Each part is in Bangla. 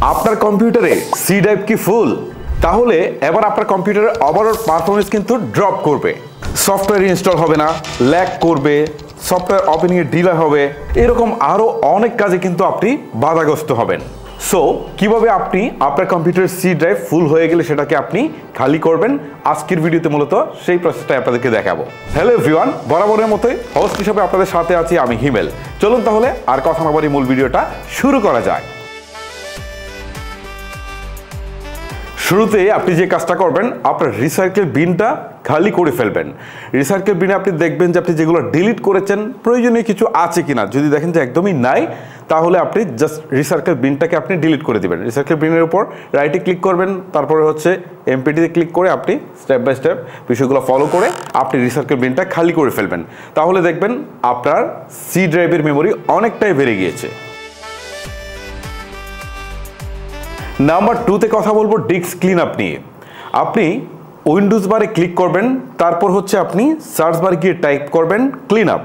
আপনার কম্পিউটারে সি ড্রাইভ কি ফুল? তাহলে এবার আপনার কম্পিউটারের ওভারঅল পারফরমেন্স কিন্তু ড্রপ করবে, সফটওয়্যার ইনস্টল হবে না, ল্যাগ করবে, সফটওয়্যার ওপেনিংয়ে ডিলে হবে, এরকম আরও অনেক কাজে কিন্তু আপনি বাধাগ্রস্ত হবেন। সো কিভাবে আপনি আপনার কম্পিউটারের সি ড্রাইভ ফুল হয়ে গেলে সেটাকে আপনি খালি করবেন, আজকের ভিডিওতে মূলত সেই প্রসেসটা আপনাদেরকে দেখাবো। হ্যালো এভরিওয়ান, বরাবরের মতোই হোস্ট হিসেবে আপনাদের সাথে আছি আমি হিমেল। চলুন তাহলে আর কথা না বলে মূল ভিডিওটা শুরু করা যায়। শুরুতে আপনি যে কাজটা করবেন, আপনার রিসাইকেল বিনটা খালি করে ফেলবেন। রিসাইকেল বিনে আপনি দেখবেন যে আপনি যেগুলো ডিলিট করেছেন প্রয়োজনীয় কিছু আছে কিনা। যদি দেখেন যে একদমই নাই, তাহলে আপনি জাস্ট রিসাইকেল বিনটাকে আপনি ডিলিট করে দিবেন। রিসাইকেল বিনের উপর রাইটে ক্লিক করবেন, তারপরে হচ্ছে এমপিটিতে ক্লিক করে আপনি স্টেপ বাই স্টেপ বিষয়গুলো ফলো করে আপনি রিসাইকেল বিনটা খালি করে ফেলবেন। তাহলে দেখবেন আপনার সি ড্রাইভের মেমোরি অনেকটাই বেড়ে গিয়েছে। নাম্বার 2তে কথা বলবো ডিস্ক ক্লিন আপ নিয়ে। আপনি উইন্ডোজ বারে ক্লিক করবেন, তারপর হচ্ছে আপনি সার্চ বারে গিয়ে টাইপ করবেন ক্লিন আপ।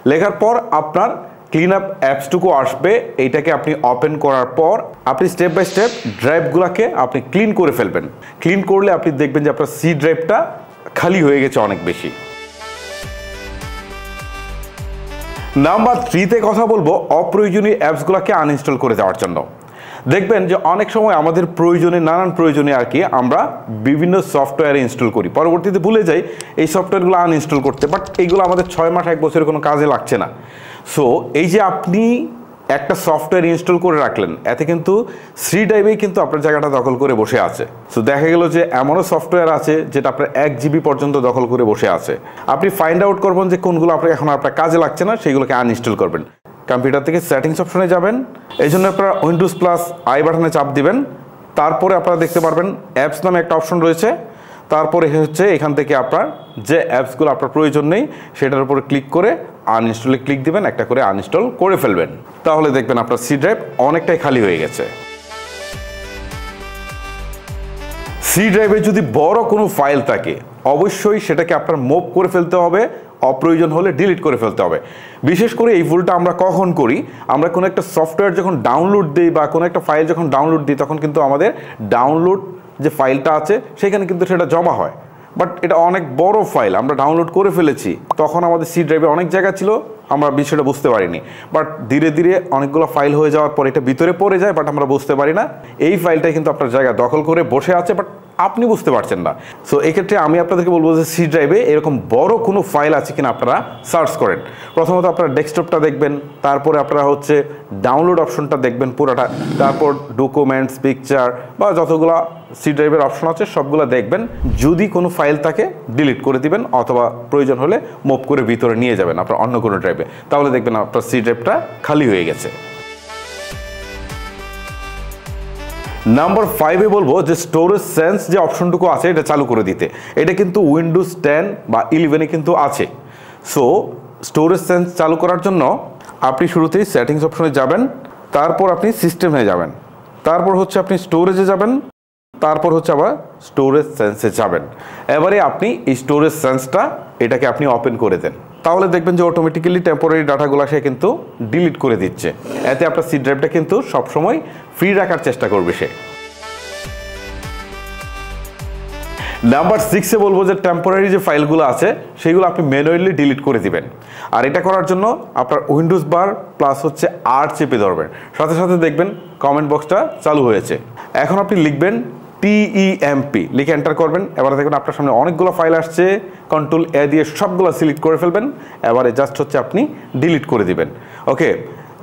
লেখার পর আপনার ক্লিন আপ অ্যাপসটুকু আসবে, এইটাকে আপনি ওপেন করার পর আপনি স্টেপ বাই স্টেপ ড্রাইভগুলোকে আপনি ক্লিন করে ফেলবেন। ক্লিন করলে আপনি দেখবেন যে আপনার সি ড্রাইভটা খালি হয়ে গেছে অনেক বেশি। নাম্বার 3তে কথা বলবো অপ্রয়োজনীয় অ্যাপসগুলোকে আনইনস্টল করে দেওয়ার জন্য। দেখবেন যে অনেক সময় আমাদের প্রয়োজনে নানান প্রয়োজনে আর কি আমরা বিভিন্ন সফটওয়্যার ইনস্টল করি, পরবর্তীতে ভুলে যাই এই সফটওয়্যারগুলো আনইনস্টল করতে, বাট এইগুলো আমাদের 6 মাস 1 বছরের কোনো কাজে লাগছে না। সো এই যে আপনি একটা সফটওয়্যার ইনস্টল করে রাখলেন, এতে কিন্তু সি ড্রাইভেই কিন্তু আপনার জায়গাটা দখল করে বসে আছে। সো দেখা গেল যে এমনও সফটওয়্যার আছে যেটা আপনার 1 GB পর্যন্ত দখল করে বসে আছে। আপনি ফাইন্ড আউট করবেন যে কোনগুলো আপনার এখন আপনার কাজে লাগছে না, সেইগুলোকে আনইনস্টল করবেন। কম্পিউটার থেকে সেটিংস অপশনে যাবেন, এই জন্য আপনারা উইন্ডোজ প্লাস আই বাটনে চাপ দিবেন। তারপরে আপনারা দেখতে পারবেন অ্যাপস নামে একটা অপশন রয়েছে। তারপরে হচ্ছে এখান থেকে আপনার যে অ্যাপসগুলো আপনার প্রয়োজন নেই সেটার উপরে ক্লিক করে আনইনস্টলে ক্লিক দিবেন, একটা করে আনইনস্টল করে ফেলবেন। তাহলে দেখবেন আপনার সি ড্রাইভ অনেকটাই খালি হয়ে গেছে। সি ড্রাইভে যদি বড় কোনো ফাইল থাকে অবশ্যই সেটাকে আপনার মুভ করে ফেলতে হবে, অপ্রয়োজন হলে ডিলিট করে ফেলতে হবে। বিশেষ করে এই ভুলটা আমরা কখন করি, আমরা কোনো একটা সফটওয়্যার যখন ডাউনলোড দিই বা কোনো একটা ফাইল যখন ডাউনলোড দিই, তখন কিন্তু আমাদের ডাউনলোড যে ফাইলটা আছে সেখানে কিন্তু সেটা জমা হয়। বাট এটা অনেক বড় ফাইল, আমরা ডাউনলোড করে ফেলেছি, তখন আমাদের সি ড্রাইভে অনেক জায়গা ছিল, আমরা বিষয়টা বুঝতে পারিনি। বাট ধীরে ধীরে অনেকগুলো ফাইল হয়ে যাওয়ার পর এটা ভিতরে পড়ে যায়, বাট আমরা বুঝতে পারি না এই ফাইলটাই কিন্তু আপনার জায়গা দখল করে বসে আছে, বাট আপনি বুঝতে পারছেন না। সো এক্ষেত্রে আমি আপনাদেরকে বলবো যে সি ড্রাইভে এরকম বড় কোনো ফাইল আছে কিনা আপনারা সার্চ করেন। প্রথমত আপনারা ডেস্কটপটা দেখবেন, তারপরে আপনারা হচ্ছে ডাউনলোড অপশনটা দেখবেন পুরোটা, তারপর ডকুমেন্টস, পিকচার বা যতগুলো সি ড্রাইভের অপশন আছে সবগুলো দেখবেন। যদি কোনো ফাইল থাকে ডিলিট করে দিবেন, অথবা প্রয়োজন হলে মুভ করে ভিতরে নিয়ে যাবেন আপনার অন্য কোনো ড্রাইভে, তাহলে দেখবেন আপনার সি ড্রাইভটা খালি হয়ে গেছে। নাম্বার 5-এ বলবো যে স্টোরেজ সেন্স যে অপশনটুকু আছে এটা চালু করে দিতে। এটা কিন্তু উইন্ডোজ 10 বা 11-এ কিন্তু আছে। সো স্টোরেজ সেন্স চালু করার জন্য আপনি শুরুতেই সেটিংস অপশনে যাবেন, তারপর আপনি সিস্টেমে যাবেন, তারপর হচ্ছে আপনি স্টোরেজে যাবেন, তারপর হচ্ছে আবার স্টোরেজ সেন্সে যাবেন। এবারে আপনি এই স্টোরেজ সেন্সটা এটাকে আপনি ওপেন করে দেন, তাহলে দেখবেন যে অটোমেটিক্যালি টেম্পোরারি ডাটাগুলো সে কিন্তু ডিলিট করে দিচ্ছে। এতে আপনার সি ড্রাইভটা কিন্তু সবসময় ফ্রি রাখার চেষ্টা করবে সে। নাম্বার 6-এ বলবো যে টেম্পোরারি যে ফাইলগুলো আছে সেগুলো আপনি ম্যানুয়ালি ডিলিট করে দিবেন। আর এটা করার জন্য আপনার উইন্ডোজ বার প্লাস হচ্ছে আর চেপে ধরবেন, সাথে সাথে দেখবেন কমেন্ট বক্সটা চালু হয়েছে। এখন আপনি লিখবেন TEMP, লিখে এন্টার করবেন। এবারে দেখবেন আপনার সামনে অনেকগুলো ফাইল আসছে, কন্ট্রোল A দিয়ে সবগুলো সিলেক্ট করে ফেলবেন। এবারে জাস্ট হচ্ছে আপনি ডিলিট করে দিবেন। ওকে,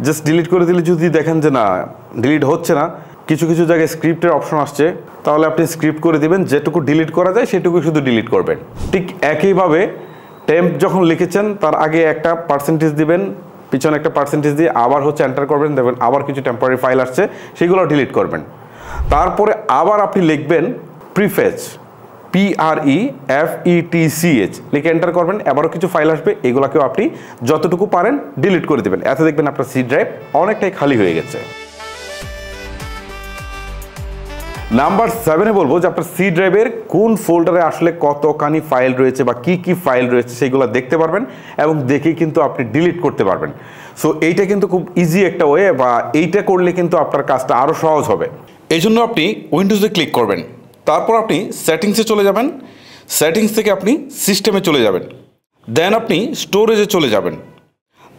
জাস্ট ডিলিট করে দিলে যদি দেখেন যে না ডিলিট হচ্ছে না, কিছু কিছু জায়গায় স্ক্রিপ্টের অপশন আসছে, তাহলে আপনি স্ক্রিপ্ট করে দিবেন, যেটুকু ডিলিট করা যায় সেটুকু শুধু ডিলিট করবেন। ঠিক একইভাবে টেম্প যখন লিখেছেন তার আগে একটা পার্সেন্টেজ দিবেন, পিছনে একটা পার্সেন্টেজ দিয়ে আবার হচ্ছে এন্টার করবেন, দেখবেন আবার কিছু টেম্পোরারি ফাইল আসছে, সেগুলো ডিলিট করবেন। তারপরে আবার আপনি লিখবেন প্রিফেচ, PREFETCH, লিখে এন্টার করবেন। এবারও কিছু ফাইল আসবে, এগুলোকেও আপনি যতটুকু পারেন ডিলিট করে দেবেন। এতে দেখবেন আপনার সি ড্রাইভ অনেকটাই খালি হয়ে গেছে। নাম্বার 7-এ বলবো যে আপনার সি ড্রাইভের কোন ফোল্ডারে আসলে কতখানি ফাইল রয়েছে বা কি কি ফাইল রয়েছে সেগুলো দেখতে পারবেন, এবং দেখেই কিন্তু আপনি ডিলিট করতে পারবেন। সো এইটা কিন্তু খুব ইজি একটা ওয়ে, বা এইটা করলে কিন্তু আপনার কাজটা আরও সহজ হবে। এই জন্য আপনি উইন্ডোজে ক্লিক করবেন, তারপর আপনি সেটিংসে চলে যাবেন, সেটিংস থেকে আপনি সিস্টেমে চলে যাবেন, দেন আপনি স্টোরেজে চলে যাবেন।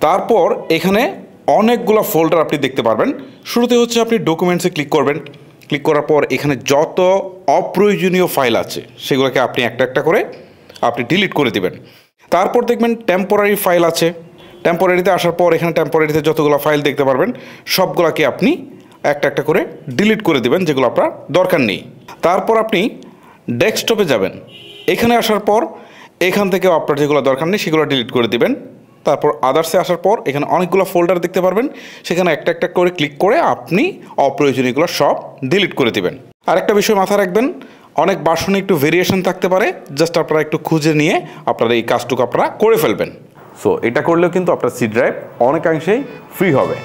তারপর এখানে অনেকগুলো ফোল্ডার আপনি দেখতে পারবেন। শুরুতে হচ্ছে আপনি ডকুমেন্টসে ক্লিক করবেন, ক্লিক করার পর এখানে যত অপ্রয়োজনীয় ফাইল আছে সেগুলোকে আপনি একটা একটা করে আপনি ডিলিট করে দিবেন। তারপর দেখবেন টেম্পোরারি ফাইল আছে, টেম্পোরারিতে আসার পর এখানে টেম্পোরারিতে যতগুলো ফাইল দেখতে পারবেন সবগুলোকে আপনি একটা একটা করে ডিলিট করে দিবেন যেগুলো আপনার দরকার নেই। তারপর আপনি ডেস্কটপে যাবেন, এখানে আসার পর এখান থেকেও আপনার যেগুলো দরকার নেই সেগুলো ডিলিট করে দিবেন। তারপর আদার্সে আসার পর এখানে অনেকগুলো ফোল্ডার দেখতে পারবেন, সেখানে একটা একটা করে ক্লিক করে আপনি অপ্রয়োজনীয়গুলো সব ডিলিট করে দিবেন। আরেকটা বিষয় মাথায় রাখবেন, অনেক ভার্সনে একটু ভেরিয়েশন থাকতে পারে, জাস্ট আপনারা একটু খুঁজে নিয়ে আপনারা এই কাজটুকু আপনারা করে ফেলবেন। সো এটা করলেও কিন্তু আপনার সি ড্রাইভ অনেকাংশেই ফ্রি হবে।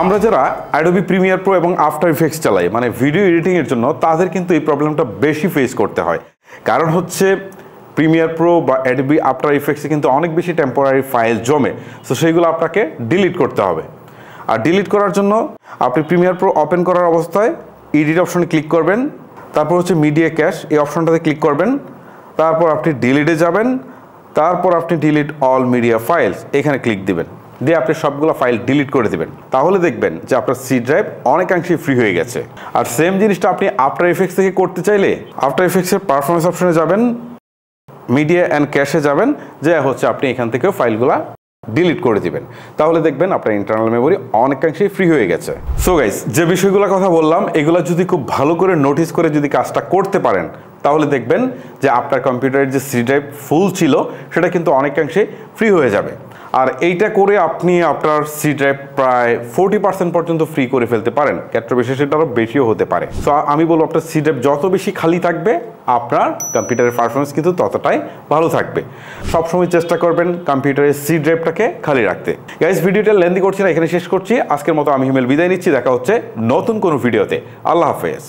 আমরা যারা অ্যাডোবি প্রিমিয়ার প্রো এবং আফটার ইফেক্টস চালাই, মানে ভিডিও এডিটিংয়ের জন্য, তাদের কিন্তু এই প্রবলেমটা বেশি ফেস করতে হয়। কারণ হচ্ছে প্রিমিয়ার প্রো বা অ্যাডোবি আফটার ইফেক্টসে কিন্তু অনেক বেশি টেম্পোরারি ফাইল জমে, সো সেইগুলো আপনাকে ডিলিট করতে হবে। আর ডিলিট করার জন্য আপনি প্রিমিয়ার প্রো ওপেন করার অবস্থায় এডিট অপশনে ক্লিক করবেন, তারপর হচ্ছে মিডিয়া ক্যাশ এই অপশনটাতে ক্লিক করবেন, তারপর আপনি ডিলিটে যাবেন, তারপর আপনি ডিলিট অল মিডিয়া ফাইলস এখানে ক্লিক দিবেন, দিয়ে আপনি সবগুলো ফাইল ডিলিট করে দিবেন। তাহলে দেখবেন যে আপনার সি ড্রাইভ অনেকাংশেই ফ্রি হয়ে গেছে। আর সেম জিনিসটা আপনি আফটার ইফেক্টস থেকে করতে চাইলে আফটার ইফেক্টসের পারফরমেন্স অপশনে যাবেন, মিডিয়া অ্যান্ড ক্যাশে যাবেন, যে হচ্ছে আপনি এখান থেকেও ফাইলগুলো ডিলিট করে দিবেন। তাহলে দেখবেন আপনার ইন্টারনাল মেমোরি অনেকাংশেই ফ্রি হয়ে গেছে। সো গাইস, যে বিষয়গুলো কথা বললাম এগুলো যদি খুব ভালো করে নোটিস করে যদি কাজটা করতে পারেন, তাহলে দেখবেন যে আপনার কম্পিউটারের যে সি ড্রাইভ ফুল ছিল সেটা কিন্তু অনেকাংশে ফ্রি হয়ে যাবে। আর এইটা করে আপনি আপনার সি ড্রাইভ প্রায় 40% পর্যন্ত ফ্রি করে ফেলতে পারেন, ক্ষেত্র বিশেষে এটা আরও বেশিও হতে পারে। সো আমি বলবো আপনার সি ড্রাইভ যত বেশি খালি থাকবে আপনার কম্পিউটারের পারফরমেন্স কিন্তু ততটাই ভালো থাকবে। সবসময় চেষ্টা করবেন কম্পিউটারের সি ড্রাইভটাকে খালি রাখতে। গাইস, ভিডিওটা লেন্দি করছি না, এখানে শেষ করছি। আজকের মতো আমি হিমেল বিদায় নিচ্ছি, দেখা হচ্ছে নতুন কোনো ভিডিওতে। আল্লাহ হাফেজ।